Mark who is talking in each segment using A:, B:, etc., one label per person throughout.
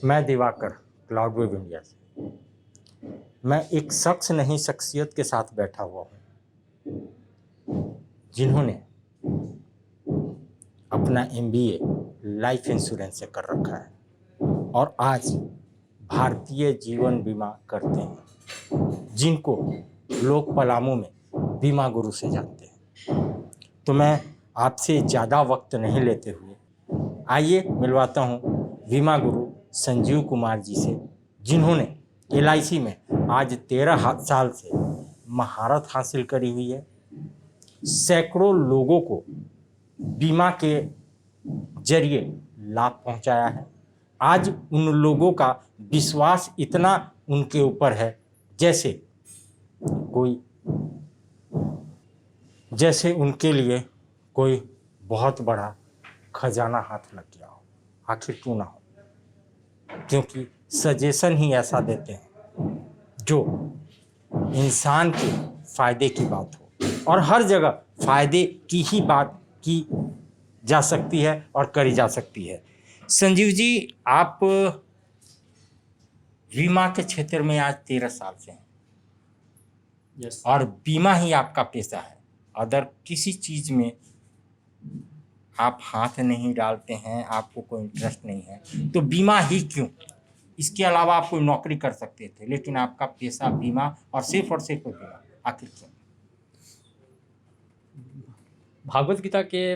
A: मैं Diwakar cloud web India से। मैं एक शख्स नहीं शख्सियत के साथ बैठा हुआ हूँ जिन्होंने अपना MBA लाइफ इंश्योरेंस से कर रखा है और आज भारतीय जीवन बीमा करते हैं, जिनको लोग पलामू में बीमा गुरु से जानते हैं। तो मैं आपसे ज़्यादा वक्त नहीं लेते हुए आइए मिलवाता हूँ बीमा गुरु संजीव कुमार जी से, जिन्होंने LIC में आज 13 साल से महारत हासिल करी हुई है। सैकड़ों लोगों को बीमा के जरिए लाभ पहुंचाया है। आज उन लोगों का विश्वास इतना उनके ऊपर है जैसे उनके लिए कोई बहुत बड़ा खजाना हाथ लग गया हो। आखिर क्यों ना हो, क्योंकि सजेशन ही ऐसा देते हैं जो इंसान के फ़ायदे की बात हो, और हर जगह फ़ायदे की ही बात की जा सकती है और करी जा सकती है। संजीव जी, आप बीमा के क्षेत्र में आज 13 साल से हैं।
B: यस।
A: और बीमा ही आपका पेशा है। अदर किसी चीज़ में आप हाथ नहीं डालते हैं, आपको कोई इंटरेस्ट नहीं है, तो बीमा ही क्यों? इसके अलावा आप कोई नौकरी कर सकते थे, लेकिन आपका पेशा बीमा और सिर्फ बीमा, आखिर क्यों?
B: भागवत गीता के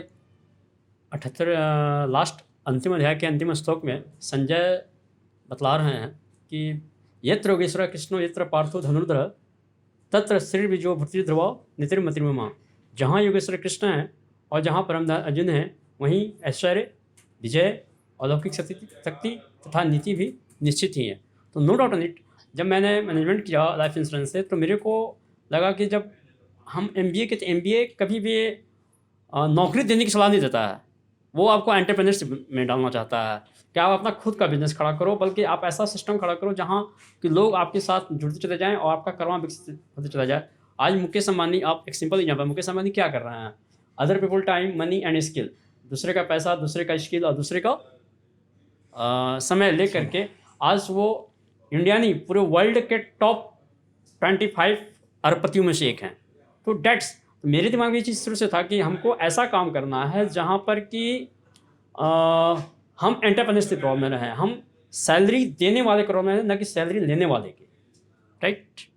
B: 78 लास्ट अंतिम अध्याय के अंतिम श्लोक में संजय बतला रहे हैं कि यत्र योगेश्वर कृष्णो यत्र पार्थो धनुर्धर तत्र श्री विजयो भृति ध्रुव नितिर्मतिर्ममा। जहाँ योगेश्वर कृष्ण हैं और जहाँ परम अर्जुन हैं, वहीं ऐश्वर्य, विजय, अलौकिक शक्ति तथा नीति भी निश्चित ही है। तो नो डाउट ऑन इट, जब मैंने मैनेजमेंट किया लाइफ इंश्योरेंस से, तो मेरे को लगा कि जब हम MBA के, तो MBA कभी भी नौकरी देने की सलाह नहीं देता है। वो आपको एंटरप्रेन्योरशिप में डालना चाहता है कि आप अपना खुद का बिजनेस खड़ा करो, बल्कि आप ऐसा सिस्टम खड़ा करो जहाँ कि लोग आपके साथ जुड़ते चले जाएं और आपका कर्मा विकसित होते चला जाए। आज मुकेश अंबानी, आप एक सिंपल एग्जाम्पल, मुकेश अंबानी क्या कर रहे हैं? Other people time, money and skill, दूसरे का पैसा, दूसरे का स्किल और दूसरे का समय ले करके आज वो इंडिया नहीं, पूरे वर्ल्ड के टॉप 25 अरबपतियों में से एक हैं। तो डेट्स, तो मेरे दिमाग में ये चीज़ शुरू से था कि हमको ऐसा काम करना है जहाँ पर कि हम एंटरप्रेन्योरशिप रोल में रहें, हम सैलरी देने वाले के रोल में रहें, न कि सैलरी लेने वाले की, राइट।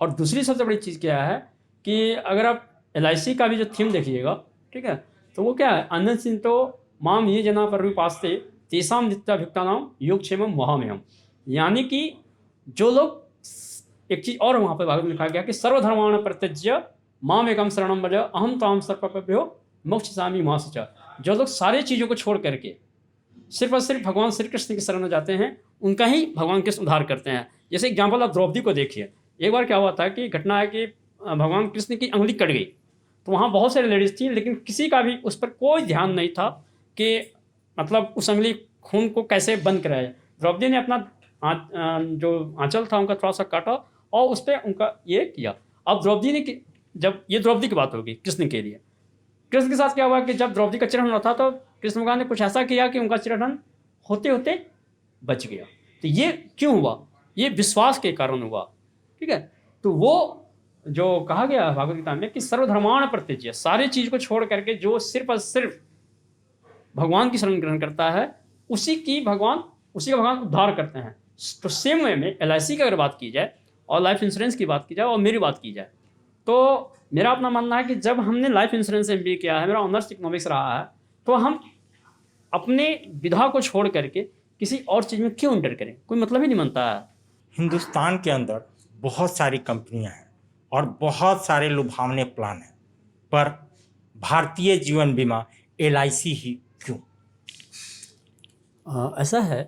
B: और दूसरी सबसे बड़ी चीज़ क्या है कि अगर आप LIC का भी जो थीम देखिएगा, ठीक है, तो वो क्या है, अनचिंतो माम ये जना पर पास्ते तेसाम नित्याभियुक्तानाम योगक्षेमम वहाम्यहम्। यानी कि जो लोग, एक चीज़ और वहाँ पर भागवत में लिखा गया कि सर्वधर्माण परित्यज्य माम एकम शरणम व्रज अहम ताम सर्वपापेभ्यो मोक्षयिष्यामि मा शुचः। जो लोग सारी चीज़ों को छोड़ करके सिर्फ और सिर्फ भगवान श्री कृष्ण की शरण में जाते हैं, उनका ही भगवान कृष्ण उद्धार करते हैं। जैसे एग्जाम्पल आप द्रौपदी को देखिए। एक बार क्या हुआ था कि घटना है कि भगवान कृष्ण की अंगुली कट गई, तो वहाँ बहुत सारी लेडीज थी, लेकिन किसी का भी उस पर कोई ध्यान नहीं था कि मतलब उस अंगुली खून को कैसे बंद कराया जाए। द्रौपदी ने अपना जो आंचल था उनका थोड़ा सा काटा और उस पर उनका ये किया। अब द्रौपदी ने, जब ये द्रौपदी की बात होगी कृष्ण के लिए, कृष्ण के साथ क्या हुआ कि जब द्रौपदी का चिरहरण था तो कृष्ण भगवान ने कुछ ऐसा किया कि उनका चिरहरण होते होते बच गया। तो ये क्यों हुआ? ये विश्वास के कारण हुआ, ठीक है। तो वो जो कहा गया भागवत गीता में कि सर्वधर्माण परित्यज्य, सारी चीज़ को छोड़ करके जो सिर्फ और सिर्फ भगवान की शरण ग्रहण करता है, उसी का भगवान उद्धार करते हैं। तो सेम वे में LIC की अगर बात की जाए और लाइफ इंश्योरेंस की बात की जाए और मेरी बात की जाए, तो मेरा अपना मानना है कि जब हमने लाइफ इंश्योरेंस MBA किया है, मेरा ऑनर्स इकोनॉमिक्स रहा है, तो हम अपने विधा को छोड़ करके किसी और चीज़ में क्यों इंटर करें? कोई मतलब ही नहीं बनता है।
A: हिंदुस्तान के अंदर बहुत सारी कंपनियां हैं और बहुत सारे लुभावने प्लान हैं, पर भारतीय जीवन बीमा LIC ही क्यों?
B: ऐसा है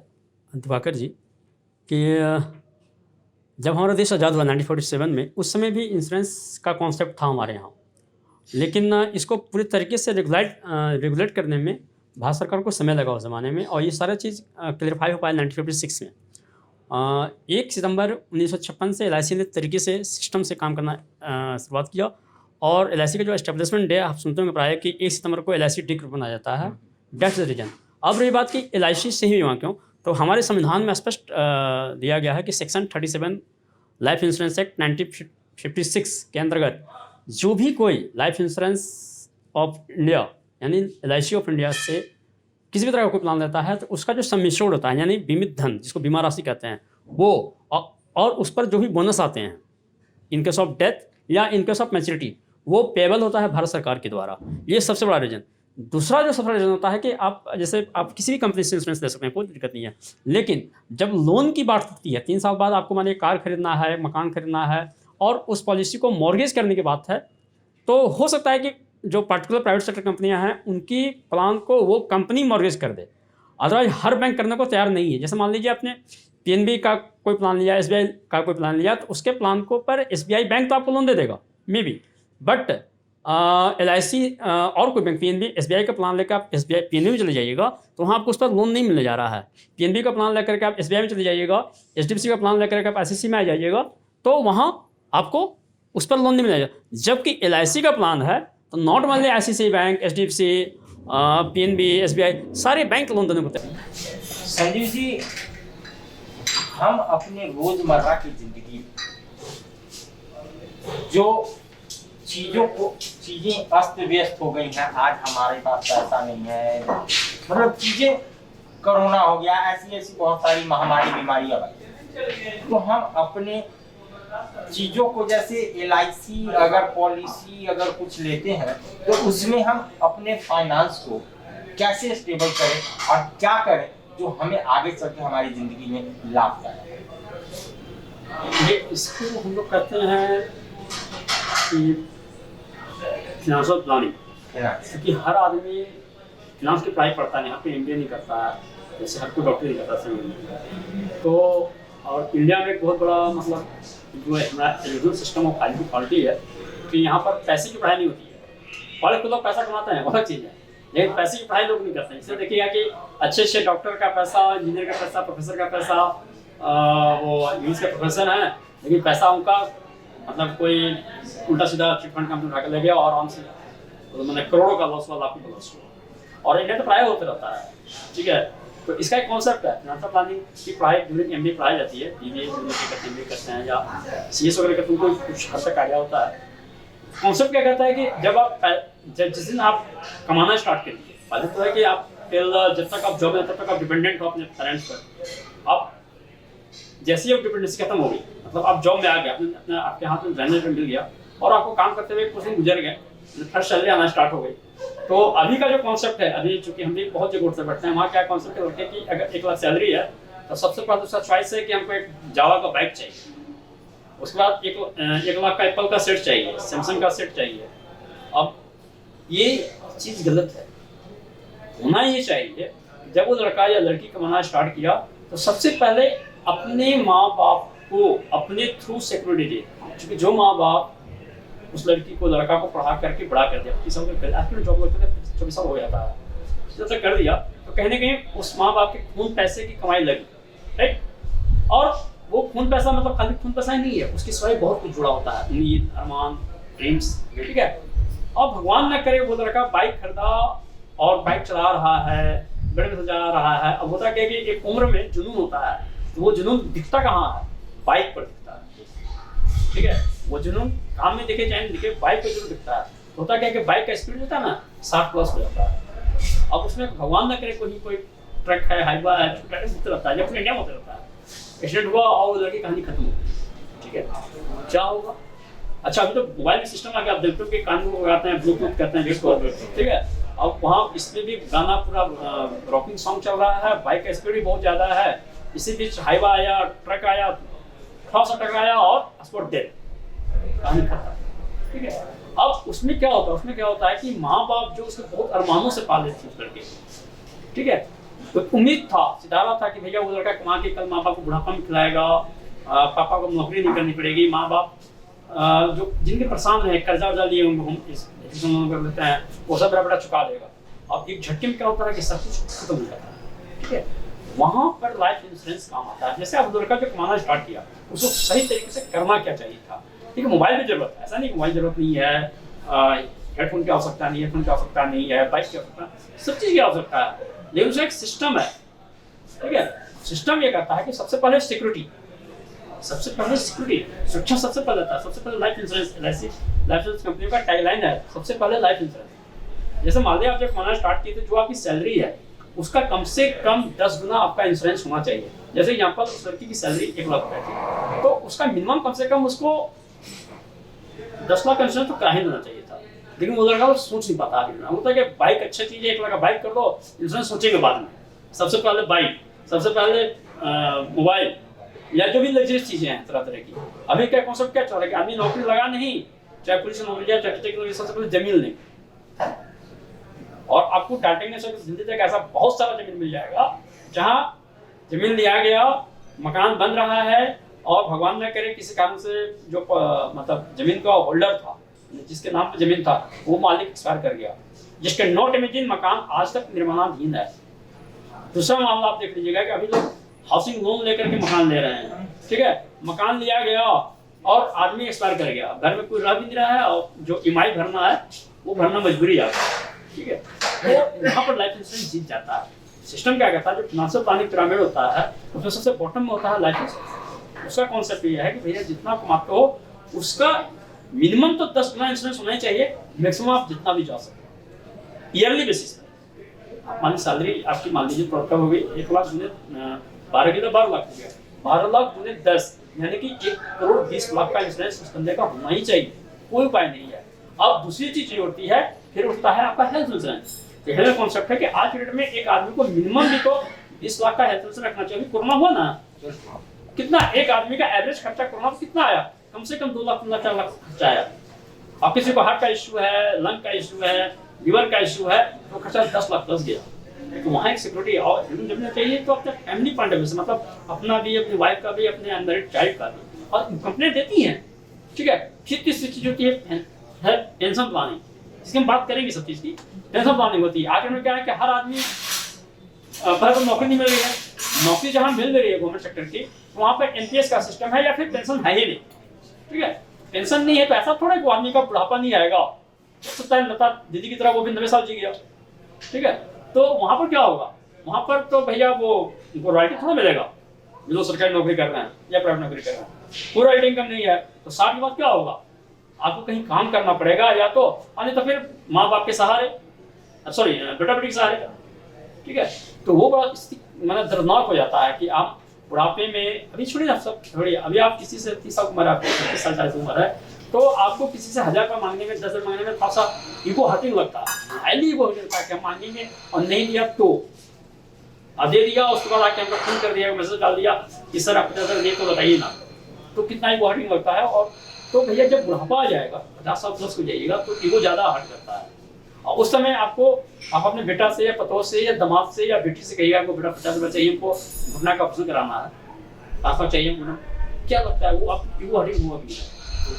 B: दिवाकर जी कि जब हमारा देश आज़ाद हुआ 1947 में, उस समय भी इंश्योरेंस का कॉन्सेप्ट था हमारे यहाँ, लेकिन इसको पूरी तरीके से रेगुलेट करने में भारत सरकार को समय लगा उस ज़माने में, और ये सारा चीज़ क्लियरफाई हो पाया 1956 में। 1 सितंबर 1956 से LIC ने तरीके से सिस्टम से काम करना शुरुआत किया, और LIC का जो एस्टेब्लिशमेंट डे आप सुनते होंगे प्राय कि 1 सितंबर को LIC डे बनाया जाता है। That's the reason. अब रही बात कि LIC से ही बीमा क्यों, तो हमारे संविधान में स्पष्ट दिया गया है कि सेक्शन 37 लाइफ इंश्योरेंस एक्ट 1956 के अंतर्गत जो भी कोई लाइफ इंश्योरेंस ऑफ इंडिया यानी LIC ऑफ इंडिया से किसी भी तरह का कोई प्लान लेता है तो उसका जो सम इंश्योर्ड होता है यानी बीमित धन जिसको बीमा राशि कहते हैं वो और उस पर जो भी बोनस आते हैं इन केस ऑफ डेथ या इन केस ऑफ मैच्योरिटी वो पेबल होता है भारत सरकार के द्वारा। ये सबसे बड़ा रीजन। दूसरा जो सबसे बड़ा रीजन होता है कि आप जैसे आप किसी भी कंपनी से इंश्योरेंस ले सकते हैं, कोई दिक्कत नहीं है, लेकिन जब लोन की बात होती है 3 साल बाद आपको मानिए कार खरीदना है, मकान खरीदना है और उस पॉलिसी को मॉर्गेज करने की बात है, तो हो सकता है कि जो पर्टिकुलर प्राइवेट सेक्टर कंपनियां हैं उनकी प्लान को वो कंपनी मॉर्गेज कर दे। अदरवाइज हर बैंक करने को तैयार नहीं है। जैसे मान लीजिए आपने PNB का कोई प्लान लिया, SBI का कोई प्लान लिया, तो उसके प्लान को पर SBI बैंक तो आपको लोन दे देगा मे बी, बट LIC और कोई बैंक PNB SBI का प्लान लेकर आप PNB में चले जाइएगा तो वहाँ आपको उस पर लोन नहीं मिलने जा रहा है। PNB का प्लान लेकर के आप SBI में चले जाइएगा, HDFC का प्लान लेकर के आप ICICI में आ जाइएगा तो वहाँ आपको उस पर लोन नहीं मिलेगा। जबकि LIC का प्लान है तो not only ICICI bank, HDFC, PNB, SBI सारे बैंक लोन देने को तैयार हैं।
A: संजीव जी, हम अपने रोजमर्रा की जिंदगी जो चीजें अस्त व्यस्त हो गई हैं, आज हमारे पास पैसा नहीं है, मतलब चीजें कोरोना हो गया, ऐसी बहुत सारी महामारी बीमारियां बनी, तो हम अपने चीजों को जैसे LIC अगर पॉलिसी अगर कुछ लेते हैं तो उसमें हम अपने फाइनेंस को कैसे स्टेबल करें और क्या करें जो हमें आगे चल के हमारी जिंदगी में लाभदायक है।
B: इसको हम लोग कहते हैं कि फिनांशियल प्लानिंग, क्योंकि हर आदमी फिनांस की पढ़ाई पढ़ता नहीं, हर कोई MBA नहीं करता है, जैसे हर कोई डॉक्टर नहीं करता। तो और इंडिया में एक बहुत बड़ा मतलब जो है हमारा education system of high quality है कि यहाँ पर पैसे की पढ़ाई नहीं होती है। बड़े कुछ लोग पैसा कमाते हैं, अलग चीज़ है, लेकिन पैसे की पढ़ाई लोग नहीं करते हैं। इससे देखिएगा कि अच्छे डॉक्टर का पैसा, इंजीनियर का पैसा, प्रोफेसर का पैसा, वो न्यूज़ के प्रोफेसर हैं, लेकिन पैसा उनका मतलब कोई उल्टा सीधा चिटफंड कंपनी उठा के ले गया और आराम से तो मैंने करोड़ों का लॉस हुआ, लाखों का लॉस हुआ। और इंडिया तो पढ़ाई होते रहता है, ठीक है। तो इसका एक कॉन्सेप्ट है फिनांशियल प्लानिंग की पढ़ाई ड्यूरिंग MBA पढ़ाई जाती है, MBA करते हैं या CS वगैरह करते हैं, उनको कुछ हद तक आइडिया होता है। कॉन्सेप्ट क्या कहता है कि जब जिस दिन आप कमाना स्टार्ट करिए, पहले तो है कि आप जब तक आप जॉब में तब तक आप डिपेंडेंट हो अपने पेरेंट्स पर। आप जैसे ही आप डिपेंडेंसी खत्म हो गई, मतलब आप जॉब में आ गए, अपने आपके हाथ में मैनेजर मिल गया और आपको काम करते हुए कुछ दिन गुजर गए, फर्स्ट सैलरी आना स्टार्ट हो गई। तो अभी का जो कॉन्सेप्ट है, अभी चूंकि हम भी बहुत जगह उठते बैठते हैं, वहाँ क्या कॉन्सेप्ट है कि अगर 1 लाख सैलरी है तो सबसे पहले उसका चॉइस है कि हमको एक जावा का बाइक चाहिए, उसके बाद 1 लाख का एप्पल का सेट चाहिए, सैमसंग का सेट चाहिए। अब ये चीज़ गलत है। होना ये चाहिए जब वो लड़का या लड़की कमाना स्टार्ट किया तो सबसे पहले अपने माँ बाप को अपने थ्रू सिक्योरिटी दे, क्योंकि जो माँ बाप उस लड़की को लड़का को पढ़ा करके बड़ा कर दिया, 25 साल के आजकल जॉब लगते थे 24 साल हो जाता है, जब तक कर दिया तो कहीं ना कहीं उस माँ बाप के खून पैसे की कमाई लगी, राइट। और वो खून पैसा मतलब खाली खून पैसा ही नहीं है, उसकी सिवाय बहुत कुछ जुड़ा होता है, उम्मीद, अरमान, ड्रीम्स, ठीक है। और भगवान न करे वो लड़का बाइक खरीदा और बाइक चला रहा है, बड़े में जा रहा है। अब होता क्या है कि एक उम्र में जुनून होता है, तो वो जुनून दिखता कहाँ है? बाइक पर दिखता है, ठीक है। वो जुनून काम में दिखे चाहे दिखे, बाइक पर जरूर दिखता है। होता क्या है कि बाइक का स्पीड होता है ना 60+ हो जाता है। अब उसमें भगवान न करे कोई ट्रक है, हाईवा है, होते रहता है, जब इंडिया में होते रहता है, एक्सीडेंट हुआ और वो लड़की कहानी खत्म हो गई, ठीक है। क्या होगा? अच्छा, अभी तो मोबाइल में सिस्टम आ गया, आप देखते हो कि कान को लगाते हैं, ब्लूटूथ करते हैं जिसको, ठीक है। अब वहाँ इसमें भी गाना पूरा रॉकिंग सॉन्ग चल रहा है, बाइक का स्पीड भी बहुत ज़्यादा है, इसी बीच हाईवा आया, ट्रक आया, थोड़ा सा टकराया और स्पॉट डेड, कहानी खत्म, ठीक है। अब उसमें क्या होता है कि माँ बाप जो उसके बहुत अरमानों से पाले थे उस लड़के, ठीक है, तो उम्मीद था, सितारा था कि भैया वो लड़का कमा के कल माँ बाप को बुढ़ापा में खिलाएगा, पापा को नौकरी नहीं करनी पड़ेगी, माँ बाप जो जिनके परेशान है, कर्जा वर्जा लिए हम कर लेते हैं, वो सब बड़ा चुका देगा। अब एक झटके में क्या होता है कि सब कुछ खत्म हो जाता है, ठीक है। वहाँ पर लाइफ इंश्योरेंस काम आता है। जैसे अब लड़का जो कमाना स्टार्ट किया, उसको सही तरीके से करना क्या चाहिए था, ठीक है। मोबाइल की जरूरत है, ऐसा नहीं मोबाइल जरूरत नहीं है, हेडफोन की आवश्यकता नहीं है, हेडफोन की आवश्यकता नहीं है, बाइक की आवश्यकता, सब चीज़ की आवश्यकता है, लेकिन उसका एक सिस्टम है, ठीक है। सिस्टम ये कहता है कि सबसे पहले सिक्योरिटी, सुरक्षा सबसे पहले आता है। सबसे पहले life insurance, life insurance company का टैगलाइन है सबसे पहले लाइफ इंश्योरेंस। जैसे मान लीजिए आप जब कमाना स्टार्ट किए तो जो आपकी सैलरी है उसका कम से कम 10 गुना आपका इंश्योरेंस होना चाहिए। जैसे यहाँ पर उस लड़की की सैलरी 1 लाख रुपए थी, तो उसका मिनिमम कम से कम उसको 10 लाख का इंश्योरेंस तो करा ही देना चाहिए था। लेकिन वो लड़का वो सोच नहीं पाता आगे। होता है कि बाइक अच्छी चीज़ है, 1 लाख का बाइक कर लो, इंश्योरेंस सोचेंगे बाद में। सबसे पहले बाइक, सबसे पहले मोबाइल या जो भी लग्जरियस चीज़ें हैं तरह तरह की। अभी क्या कॉन्सेप्ट क्या चल रहा है कि आदमी नौकरी लगा नहीं, चाहे पुलिस नौकरी जाए, चाहे टेक्नोलॉजी, सबसे पहले जमीन लें। और आपको डांटेंगे से जिंदगी तक ऐसा बहुत सारा जमीन मिल जाएगा जहाँ जमीन लिया गया, मकान बन रहा है और भगवान न करे किसी कारण से जो मतलब जमीन का होल्डर था, जिसके नाम पे जमीन था, वो मालिक एक्सपायर कर गया, जिसके नॉट इमेजिन मकान आज तक निर्माणाधीन है। दूसरा मामला आप देख लीजिएगा कि अभी लोग हाउसिंग लोन लेकर के मकान ले रहे हैं, ठीक है। मकान लिया गया और आदमी एक्सपायर कर गया, घर में कोई रह भी नहीं रहा है और जो ईएमआई भरना है वो भरना मजबूरी है, ठीक है। तो यहाँ पर लाइफ इंश्योरेंस जीत जाता है। सिस्टम क्या कहता है, जो फाइनेंशियल प्लानिंग पिरामिड होता है उसमें सबसे बॉटम में होता है लाइफ इंश्योरेंस। उसका कॉन्सेप्ट ये है कि भैया जितना कमाते हो उसका मिनिमम तो 10 गुना इंश्योरेंस होना ही चाहिए, मैक्सिमम आप जितना भी जा सकते ईयरली बेसिस पर। मान लीजिए सैलरी आपकी मान लीजिए प्रॉपर हो गई 1 लाख गुने 12 की तो 12 लाख हो गया, 12 लाख गुने 10 यानी कि 1 करोड़ 20 लाख का इंश्योरेंस उस बंदे का होना ही चाहिए, कोई उपाय नहीं है। अब दूसरी चीज ये होती है, फिर उठता है आपका हेल्थ इंश्योरेंस। तो हेल्थ कॉन्सेप्ट है कि आज के डेट में एक आदमी को मिनिमम भी तो 20 लाख का हेल्थ इंश्योरेंस रखना चाहिए। कोरोना हुआ ना, कितना एक आदमी का एवरेज खर्चा कोरोना में कितना आया, कम से कम 2 लाख 3 लाख 4 लाख खर्चा आया। अब किसी को हार्ट का इश्यू है, लंग का इश्यू है, लीवर का इश्यू है, तो खर्चा 10 लाख प्लस गया। तो वहाँ एक सिक्योरिटी और जब चाहिए तो अपने फैमिली पॉइंट ऑफ व्यू से, मतलब अपना भी, अपनी वाइफ का भी, अपने अनमैरिड चाइल्ड का भी, और कंपनी देती हैं, ठीक है। फिर तीसरी चीज होती है पेंशन प्लानिंग, इसकी हम बात करेंगे सब चीज की। पेंशन प्लानिंग होती है आखिर में क्या है कि हर आदमी पहले तो नौकरी नहीं मिल रही है, नौकरी जहाँ मिल रही है गवर्नमेंट सेक्टर की, तो वहाँ पर एनपीएस का सिस्टम है या फिर पेंशन है ही नहीं, ठीक है। पेंशन नहीं है तो ऐसा थोड़ा कि आदमी का बुढ़ापा नहीं आएगा, हो सकता है लता दीदी की तरह वो भी 90 साल जी गया, ठीक है। तो वहाँ पर क्या होगा, वहाँ पर तो भैया वो उनको रॉयल्टी थोड़ा मिलेगा जो सरकारी नौकरी कर रहे हैं या प्राइवेट नौकरी कर रहे हैं, पूरा रॉयल्टी इनकम नहीं है। तो 60 के बाद क्या होगा, आपको कहीं काम करना पड़ेगा, या तो नहीं तो फिर माँ बाप के सहारे, सॉरी बेटा बेटी के सहारे, ठीक है। तो वो बड़ा मतलब दर्दनाक हो जाता है कि आप बुढ़ापे में, अभी छोड़िए आप सब छोड़िए, अभी आप किसी से 30 साल उम्र है, आपको 30 साल 40 उम्र है, तो आपको किसी से 1000 का मांगने में, 10,000 मांगने में थोड़ा सा ईगो हर्टिंग लगता है, हाईली ईगो हर्टिंग लगता है कि हम मांगेंगे और नहीं दिया तो अब दे दिया, उसके बाद आके हमको फोन कर दिया, मैसेज डाल दिया कि सर आप 50,000 दे तो बताइए ना, तो कितना ईगो हर्टिंग लगता है। और तो भैया जब बुढ़ापा आ जाएगा, 50 साल प्लस हो जाइएगा, तो ईगो ज़्यादा हर्ट करता है। और उस समय आपको, आप अपने बेटा से या पतोह से या दामाद से या बेटी से कहिएगा हमको बेटा 50 रुपये चाहिए, हमको घुटना का ऑपरेशन कराना है, पैसा चाहिए हमको, क्या लगता है वो आप ईगो हर्टिंग हुआ भी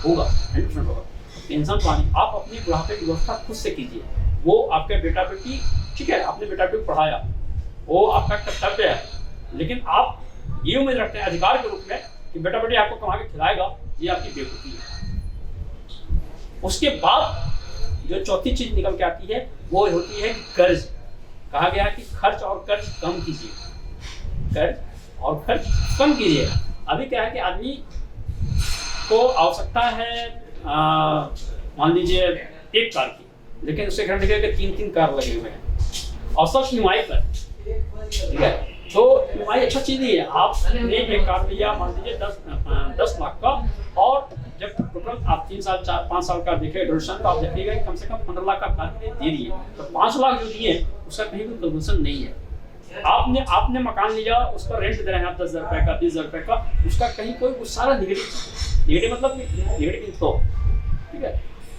B: होगा, 100% होगा। पेंशन प्लानिंग आप अपनी बुढ़ापे की व्यवस्था खुद से कीजिए, वो आपके बेटा बेटी, ठीक है, आपने बेटा बेटी को पढ़ाया, वो आपका कर्तव्य है, लेकिन आप ये उम्मीद रखते हैं अधिकार के रूप में कि बेटा बेटी आपको कमा के खिलाएगा, ये आपकी बेवकूफ़ी है। उसके बाद जो चौथी चीज निकल के आती है वो होती है कि कर्ज। कहा गया है कि खर्च और कर्ज कम कीजिए, कर्ज और खर्च कम कीजिए। अभी क्या है कि आदमी को आवश्यकता है मान लीजिए एक कार की, लेकिन उसके घर में 3-3 कार लगे हुए हैं और सब ईएमआई पर, ठीक है। तो ईएमआई अच्छा चीज नहीं है। आपने एक कार लिया मान लीजिए 10 लाख का, और जब टोटल आप 3 साल 4-5 साल का देखे ड्यूरेशन, तो आप देखिएगा कम से कम 15 लाख का कार दे दिए, तो 5 लाख जो दिए उसका कहीं कोई कैलकुलेशन नहीं है। आपने मकान लिया, उस पर रेंट दे रहे हैं आप 10,000 रुपये का, 20,000 रुपये का, उसका कहीं कोई सारा निगेटिव मतलब निगेटिव इनफ्लो, ठीक है,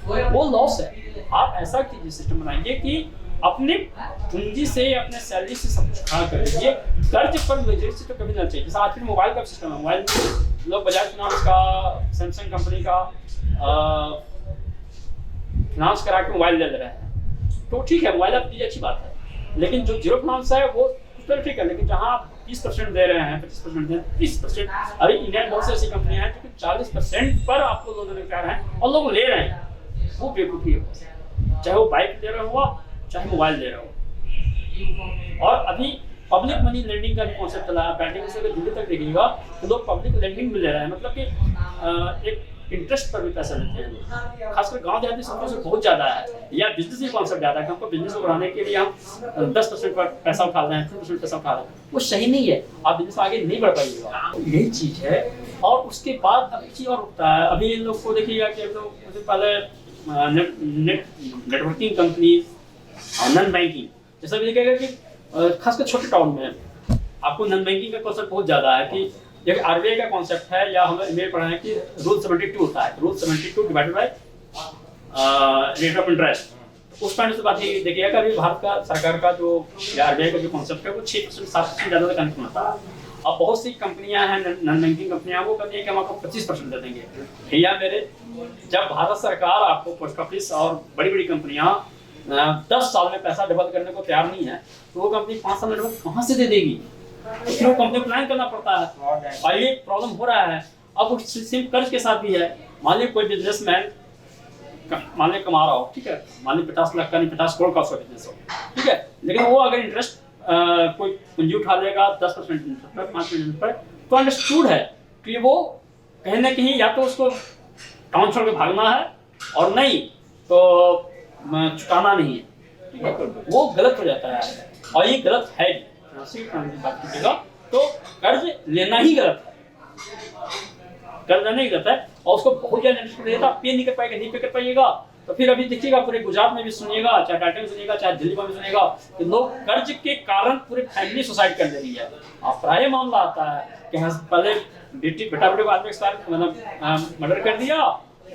B: वो लॉस है। आप ऐसा कीजिए, सिस्टम बनाइए कि अपने पूंजी से, अपने सैलरी से सब कुछ खड़ा कर लीजिए, कर्ज पर मेजोरिटी तो कभी ना चाहिए। जैसे आजकल मोबाइल का सिस्टम है, मोबाइल में लोग बजाज फाइनेंस का, सैमसंग कंपनी का फाइनेंस करा के मोबाइल ले रहे हैं, तो ठीक है, मोबाइल आप दीजिए, अच्छी बात है, लेकिन जो जीरो फाइनेंस है वो तो ठीक है, लेकिन जहाँ आप 20% दे रहे हैं, 25% दे रहे हैं, 30%, अभी इंडिया में बहुत सी ऐसी कंपनियां हैं जो 40% पर आपको लोन देने जा रहे हैं और लोग ले रहे हैं, वो बेवकूफ़ी है। चाहे वो बाइक दे रहे हो, चाहे मोबाइल दे रहे हो। और अभी पब्लिक मनी लेंडिंग का भी कॉन्सेप्ट चला है। बैंकिंग से अगर दिल्ली तक देखिएगा तो लोग पब्लिक लेंडिंग में ले रहे हैं, मतलब कि एक इंटरेस्ट पर भी पैसा लेते हैं लोग। खासकर गांव देहाती क्षेत्रों से बहुत ज़्यादा है, या बिजनेस में कॉन्सेप्ट ज़्यादा है कि हमको बिजनेस को बढ़ाने के लिए हम 10% पर पैसा उठा रहे हैं, 10% पैसा उठा रहे हैं, वो सही नहीं है। आप बिजनेस आगे नहीं बढ़ पाइएगा, यही चीज़ है। और उसके बाद अब चीज़ और होता है, अभी इन लोग को देखिएगा कि तो पहले नेटवर्किंग कंपनी, नॉन बैंकिंग, जैसा भी देखिएगा कि खासकर छोटे टाउन में आपको नॉन बैंकिंग का कॉन्सेप्ट बहुत ज़्यादा है। कि जैसे आरबीआई का कॉन्सेप्ट है, या हमें मेरे पढ़ा है कि रूल 72 होता है, rule 72 divided by rate of interest. उस पॉइंट से बात ये देखिएगा कि अभी भारत का सरकार का जो आरबीआई का जो कॉन्सेप्ट है वो 6% 7% ज़्यादा कनेक्ट होता है। अब बहुत सी कंपनियां हैं नॉन बैंकिंग कंपनियां, वो कहती है कि हम आपको 25% दे देंगे। भैया मेरे, जब भारत सरकार आपको पोस्ट ऑफिस और बड़ी बड़ी कंपनियां 10 साल में पैसा डबल करने को तैयार नहीं है, तो वो कंपनी 5 साल में डबल कहाँ से दे देगी? फिर वो कंपनी प्लान करना पड़ता है, और ये प्रॉब्लम हो रहा है। अब सिर्फ कर्ज के साथ भी है। मान लीजिए कोई बिजनेसमैन मान लीजिए कमा रहा हो, ठीक है, मान लीजिए 50 लाख का नहीं 50 करोड़ का उसका बिजनेस हो, ठीक है, लेकिन वो अगर इंटरेस्ट कोई पूंजी उठा लेगा 10% इंटरेस्ट पर, 5% पर, तो अंडरस्टूड है कि वो कहीं ना कहीं या तो उसको टाउन छोड़ के भागना है, और नहीं तो चुकाना नहीं है, ठीक है, वो गलत हो जाता है। और ये गलत है, बात कीजिएगा तो कर्ज लेना ही गलत है, कर्ज लेना ही गलत है। और उसको बहुत ज्यादा इंटरेस्ट देता, पे नहीं कर पाएगा, नहीं पे कर पाइएगा, तो फिर अभी देखिएगा पूरे गुजरात में भी सुनिएगा, चाहे टाटा में सुनिएगा, चाहे दिल्ली में भी सुनिएगा, कि लोग कर्ज के कारण पूरे फैमिली सुसाइड कर दे रही है। और प्राय मामला आता है कि पहले बेटा को आदमी मतलब मर्डर कर दिया,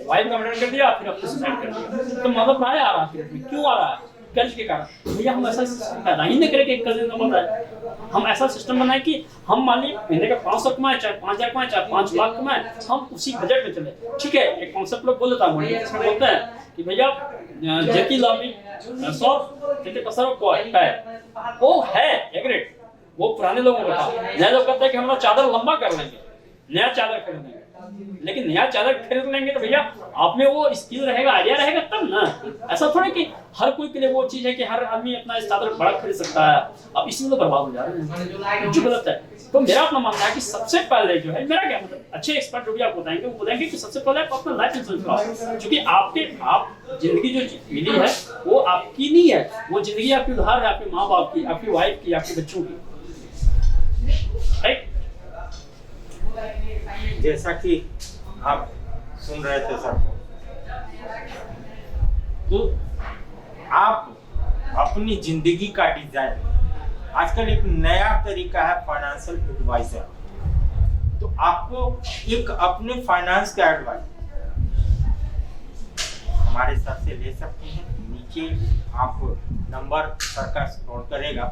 B: वाइफ का मर्डर कर दिया, फिर अपने सुसाइड कर दिया। तो मतलब प्राय आ रहा है, क्यों आ रहा है? कर्ज के कारण। भैया हम ऐसा सिस्टम पैदा ही नहीं करें कि कर्ज देना पड़ता है। हम ऐसा सिस्टम बनाए कि हम मान ली महीने का 500 कमाए, चाहे 5000 कमाए, चाहे 5 लाख कमाए, हम उसी बजट में चले, ठीक है। एक कॉन्सेप्ट लोग बोल देता है, इसमें बोलते हैं कि भैया जेती लॉबी 100 वो है एग्रेड, वो पुराने लोगों का था। नए लोग कहते हैं कि हम लोग चादर लंबा कर लेंगे, नया चादर खरीद लेंगे। लेकिन नया चादर खरीद लेंगे तो भैया आप में वो स्किल रहेगा, आइडिया रहेगा तब ना। ऐसा थोड़ा कि हर कोई के लिए वो चीज है कि हर आदमी अपना चादर बड़ा खरीद सकता है। अब इसमें तो बर्बाद हो जा रहे हैं, जो गलत है। तो मेरा अपना मानना है कि सबसे पहले जो है, मेरा क्या मतलब, अच्छे एक्सपर्ट जो भी आपको बताएंगे वो बताएंगे कि सबसे पहले आप अपना लाइफ इंश्योरेंस कराओ, क्योंकि आप जिंदगी जो मिली है वो आपकी नहीं है, वो जिंदगी आपकी उधार है, आपके माँ बाप की, आपकी वाइफ की, आपके बच्चों की, राइट।
A: जैसा कि आप सुन रहे थे सर, तो आप अपनी जिंदगी का डिजाइन, आजकल एक नया तरीका है फाइनेंशियल एडवाइजर, तो आपको एक अपने फाइनेंस का एडवाइस हमारे सर से ले सकते हैं। नीचे आप नंबर सर का स्क्रॉल करेगा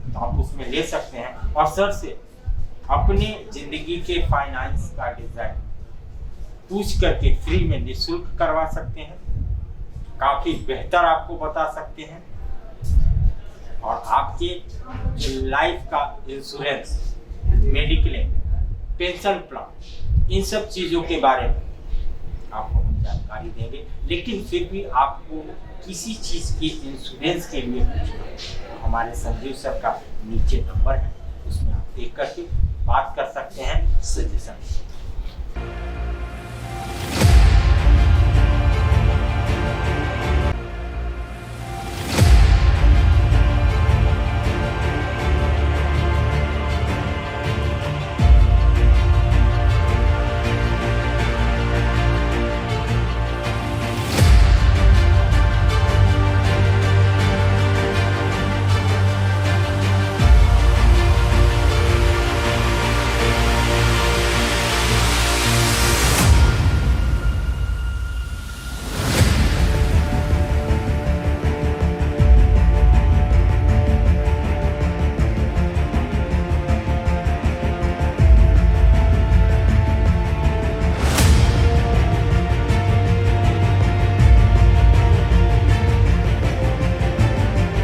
A: तो आप उसमें ले सकते हैं, और सर से अपने जिंदगी के फाइनेंस का डिजाइन पूछ करके फ्री में निःशुल्क करवा सकते हैं। काफी बेहतर आपको बता सकते हैं, और आपके लाइफ का इंश्योरेंस, मेडिक्लेम, पेंशन प्लान, इन सब चीजों के बारे में आपको हम जानकारी देंगे। लेकिन फिर भी आपको किसी चीज के इंश्योरेंस के लिए पूछना, हमारे संजीव सर का नीचे नंबर है, उसमें आप देख करके बात कर सकते हैं सजेशन।